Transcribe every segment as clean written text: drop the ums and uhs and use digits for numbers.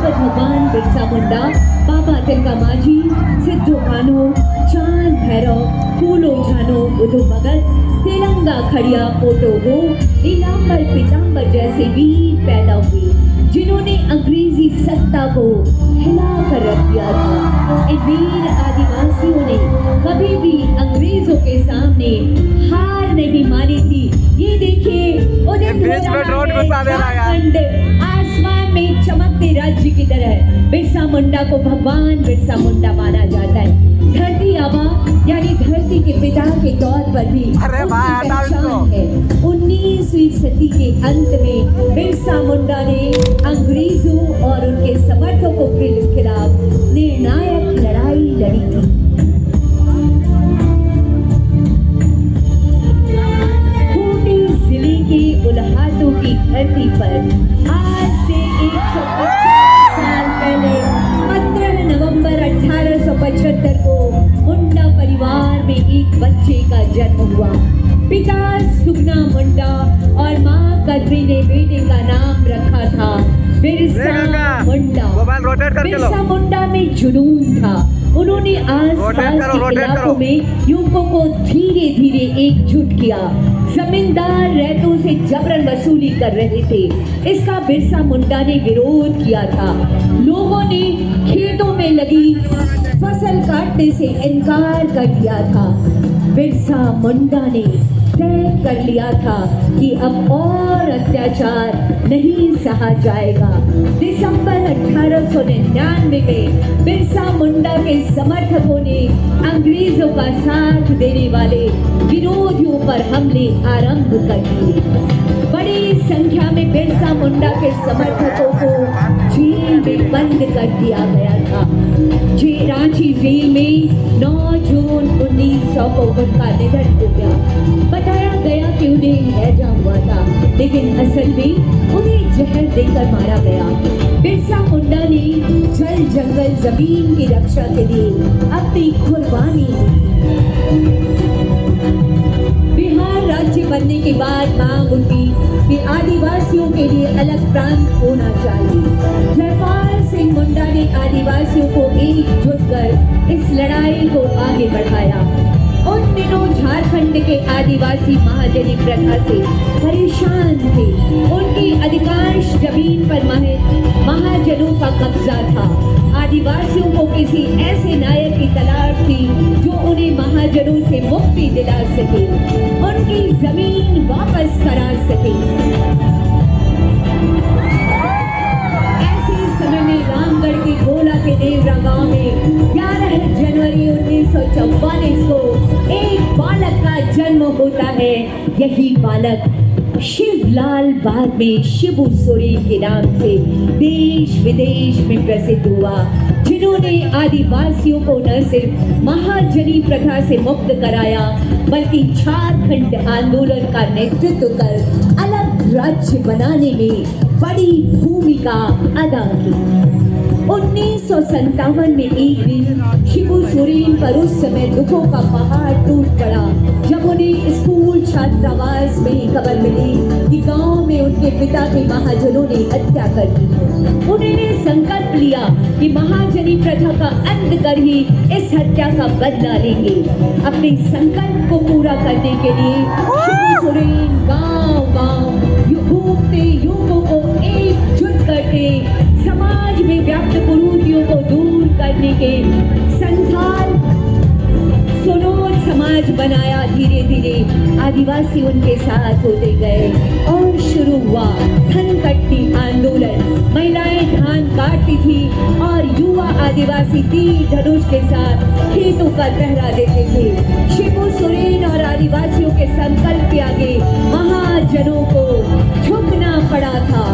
भगवत भगवान बिरसा मुंडा, बाबा तिलका माझी, सिद्धू कान्हू, चांद भैरव, फूलो झानो, बुधु भगत, तेलंगा खड़िया पोटो हो, नीलांबर पीतांबर जैसे वीर पैदा हुए जिन्होंने अंग्रेजी सत्ता को हिला कर रख दिया था। इन वीर आदिवासियों ने कभी भी अंग्रेजों के सामने हार नहीं मानी थी। ये देखिए उदित हो रहा है आसमान में चमकते राज्य की तरह। बिरसा मुंडा को भगवान बिरसा मुंडा माना जाता है। धरती आबा यानी धरती के पिता के तौर पर भी उनकी पहचान है। 19वीं सदी के अंत में बिरसा मुंडा ने अंग्रेजों और उनके समर्थकों के खिलाफ निर्णायक लड़ाई लड़ी थी। खूंटी जिले के उल्हाटों की धरती पर आज से 150 साल पहले 15 नवंबर 1875 को मुंडा परिवार में एक बच्चे का जन्म हुआ। पिता सुगना मुंडा और मां कद्री ने बेटे का नाम रखा था बिरसा मुंडा। बिरसा मुंडा में जुनून था। उन्होंने आसपास के इलाकों में युवकों को धीरे धीरे एकजुट किया। जमींदार रैतों से जबरन वसूली कर रहे थे। इसका बिरसा मुंडा ने विरोध किया था। लोगों ने खेतों में लगी फसल काटने से इनकार कर दिया था। बिरसा मुंडा ने तय कर लिया था कि अब और अत्याचार नहीं सहा जाएगा। दिसंबर 1899 में बिरसा मुंडा के समर्थकों ने अंग्रेजों का साथ देने वाले विरोधियों पर हमले आरंभ कर दिए। बड़ी संख्या में बिरसा मुंडा के समर्थकों को जेल में बंद कर दिया गया था। रांची जेल में 9 जून 1900 को उनका निधन हो गया। बताया गया कि उन्हें हैजा हुआ था, लेकिन असल में उन्हें जहर देकर मारा गया। बिरसा मुंडा ने जल जंगल जमीन की रक्षा के लिए अपनी कुर्बानी दी। बिहार राज्य बनने के बाद मांग उठी कि आदिवासियों के लिए अलग प्रांत होना चाहिए। जयपाल सिंह मुंडा ने आदिवासियों को एकजुट कर इस लड़ाई को आगे बढ़ाया। उन दिनों झारखंड के आदिवासी महाजनी प्रथा से परेशान थे। उनकी अधिकांश जमीन पर महाजनों का कब्जा था। आदिवासियों को किसी ऐसे नायक की तलाश थी जो उन्हें महाजनों से मुक्ति दिला सके, उनकी जमीन वापस करा सके। ऐसे समय में रामगढ़ के गोला के देवरा गांव में 11 जनवरी 1944 को एक बालक का जन्म होता है। यही बालक शिवलाल बाद में शिबू सोरेन के नाम से देश विदेश में प्रसिद्ध हुआ, जिन्होंने आदिवासियों को न सिर्फ महाजनी प्रथा से मुक्त कराया बल्कि झारखंड आंदोलन का नेतृत्व कर अलग राज्य बनाने में बड़ी भूमिका अदा की। 1957 में एक दिन शिबू सोरेन पर उस समय दुखों का पहाड़ टूट पड़ा जब उन्हें स्कूल छात्रावास में खबर मिली कि गांव में उनके पिता के महाजनों ने हत्या कर दी। उन्होंने संकल्प लिया कि महाजनी प्रथा का अंत कर ही इस हत्या का बदला लेंगे। अपने संकल्प को पूरा करने के लिए शिबू सोरेन गांव-गांव घूमते युवकों को एकजुट करके समाज में व्याप्त कुरीतियों को दूर करने के संथाल सोनोद समाज बनाया। धीरे धीरे आदिवासी उनके साथ होते गए और शुरू हुआ धनकट्टी आंदोलन। महिलाएं धान काटती थी और युवा आदिवासी तीर धनुष के साथ खेतों का पहरा देते थे। शिबू सोरेन और आदिवासियों के संकल्प के आगे महाजनों को झुकना पड़ा था।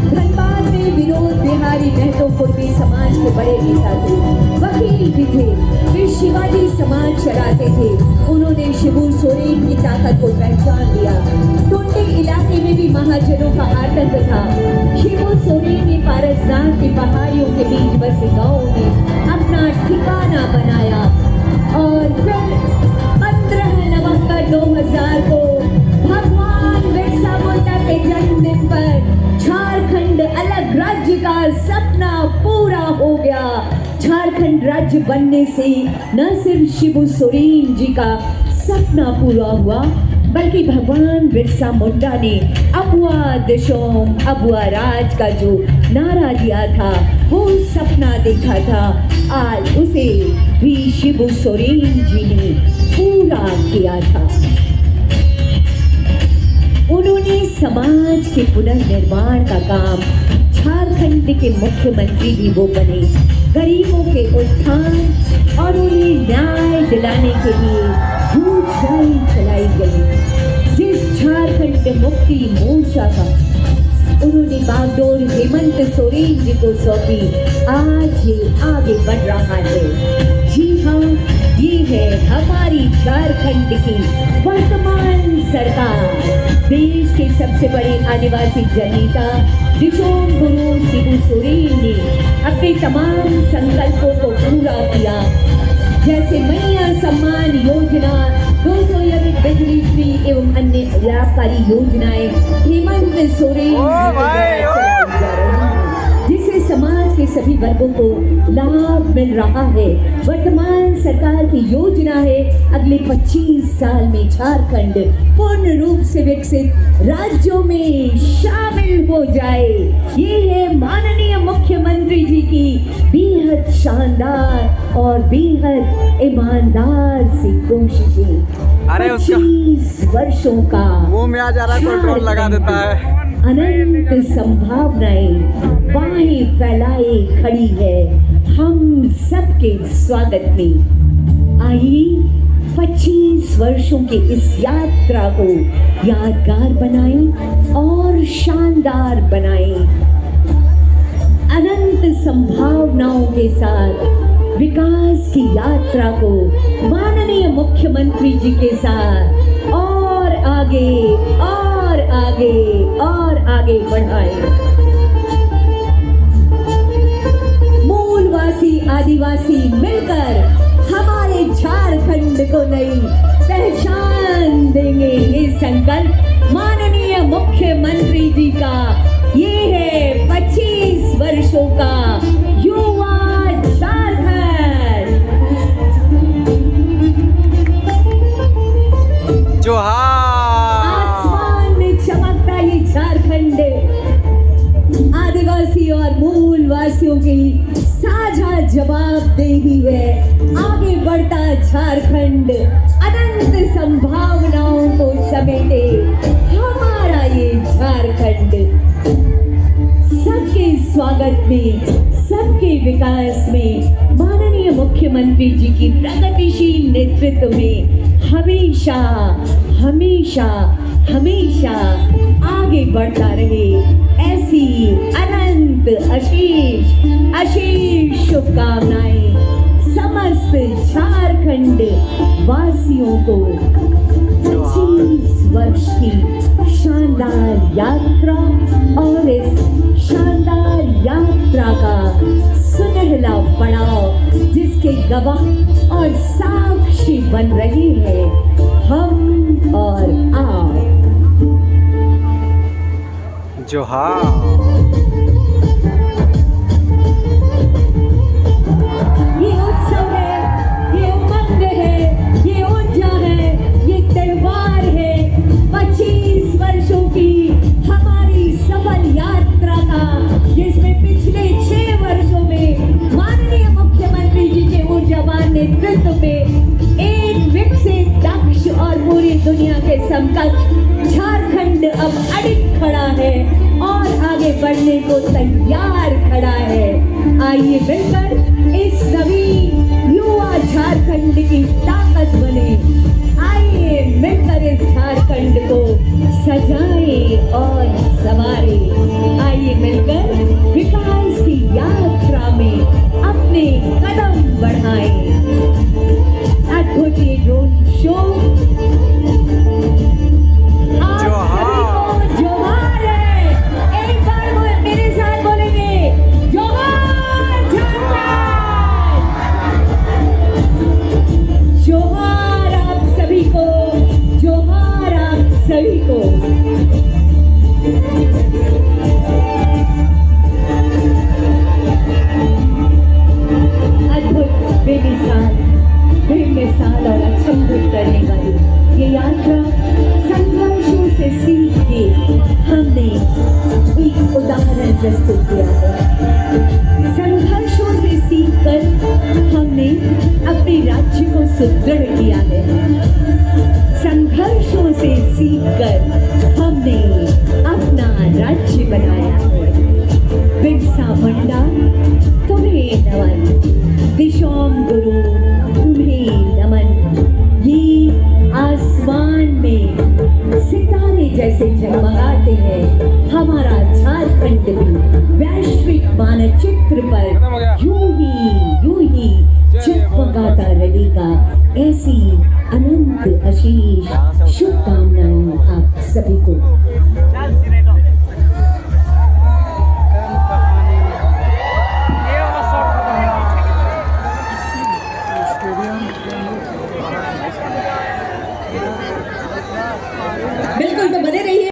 धनबाद में विनोद बिहारी महतो कुर्मी समाज के बड़े नेता थे, वकील भी थे, वे शिवाजी समाज चलाते थे। उन्होंने शिबू सोरेन की ताकत को पहचान लिया। टुंडी इलाके में भी महाजनों का आतंक था। शिबू सोरेन ने पारसनाथ की पहाड़ियों के बीच बसे गांवों में अपना ठिकाना बनाया और फिर 15 नवंबर 2000 को भगवान बिरसा मुंडा के जन्मदिन पर झारखंड अलग राज्य का सपना राज्य बनने से न सिर्फ शिबू सोरेन जी का सपना पूरा हुआ, बल्कि भगवान बिरसा मुंडा ने अबुआ दिशोम अबुआ राज का जो नारा दिया था, वो सपना देखा था, आज उसे भी शिबू सोरेन जी ने पूरा किया था। उन्होंने समाज के पुनर्निर्माण का काम, झारखंड के मुख्यमंत्री भी वो बने, गरीबों के उत्थान और उन्हें न्याय दिलाने के लिए भूख रैली चलाई गई। जिस झारखंड मुक्ति मोर्चा का उन्होंने बागडोर हेमंत सोरेन जी को सौंपी, आज ये आगे बढ़ रहा है। जी हाँ, ये है हमारी झारखंड की वर्तमान सरकार। देश के सबसे बड़े आदिवासी जननेता दिशोम गुरु शिबू सोरेन ने अपने तमाम संकल्पों को पूरा किया, जैसे मैया सम्मान योजना, 200 यूनिट बिजली फ्री एवं अन्य लाभकारी योजनाएं हेमंत सोरेन जिससे समाज के सभी वर्गों को लाभ मिल रहा है। वर्तमान सरकार की योजना है अगले 25 साल में झारखंड पूर्ण रूप से विकसित राज्यों में शामिल हो जाए। ये है माननीय मुख्यमंत्री जी की बेहद शानदार और बेहद ईमानदार सी कोशिशें। अरे 25 वर्षों का मुंह में आ जा रहा है, कोई ड्रोन लगा देता है। अनंत संभावनाएं बाहें फैलाए खड़ी है हम सबके स्वागत में। आइए 25 वर्षों के इस यात्रा को यादगार बनाएं और शानदार बनाएं। अनंत संभावनाओं के साथ विकास की यात्रा को माननीय मुख्यमंत्री जी के साथ और आगे और आगे और आगे बढ़ाएं। मूलवासी आदिवासी मिलकर हमारे झारखंड को नई पहचान देंगे। ये संकल्प माननीय मुख्यमंत्री जी का, ये है 25 वर्षों का युवा झारखंड। आसमान में चमकता ये झारखंड आदिवासी और मूलवासियों की साझा जवाबदेही है। आगे बढ़ता झारखंड अनंत संभावनाओं को समेटे हमारा ये झारखंड सबके स्वागत में, सबके विकास में माननीय मुख्यमंत्री जी की प्रगतिशील नेतृत्व में हमेशा हमेशा हमेशा आगे बढ़ता रहे, ऐसी अनंत अशीष अशीष शुभकामनाएं समस्त झारखंड वासियों को 25 वर्ष की शानदार यात्रा और इस शानदार यात्रा का सुनहला पड़ाव जिसके गवाह और साक्षी बन रहे हैं हम और आप। जोहार। ये उत्सव है, ये उमंग है, ये ऊर्जा है, ये त्योहार है 25 वर्षों की हमारी सफल यात्रा का, जिसमें पिछले 6 वर्षों में माननीय मुख्यमंत्री जी के ऊर्जावान नेतृत्व में एक विकसित, दक्ष और पूरी दुनिया के समकक्ष झारखंड अब अडिग खड़ा है और आगे बढ़ने को तैयार खड़ा है। आइए मिलकर इस नवीन युवा झारखंड की ताकत बने। आइए मिलकर इस झारखंड को सजाएं और संवारें। आइए मिलकर विकास की यात्रा में अपने कदम बढ़ाएं। अद्भुत ये ड्रोन शो आप सभी को जोहार है। एक बार मेरे साथ बोलेंगे, जोहार झारखंड, जोहार आप सभी को, जोहार आप सभी को। प्रस्तुत किया है। संघर्षों से सीखकर हमने अपने राज्य को सुदृढ़ किया है। संघर्षों से सीखकर हमने अपना राज्य बनाया है। बिरसा मुंडा तुम्हें नमन, दिशोम गुरु तुम्हें नमन। ये आसमान में सितारे जैसे जगमगाते हैं, हमारा झारखंड भी वैश्विक मानचित्र पर यूं ही जगमगाता रहेगा। ऐसी अनंत आशीष शुभकामनाएं आप सभी को।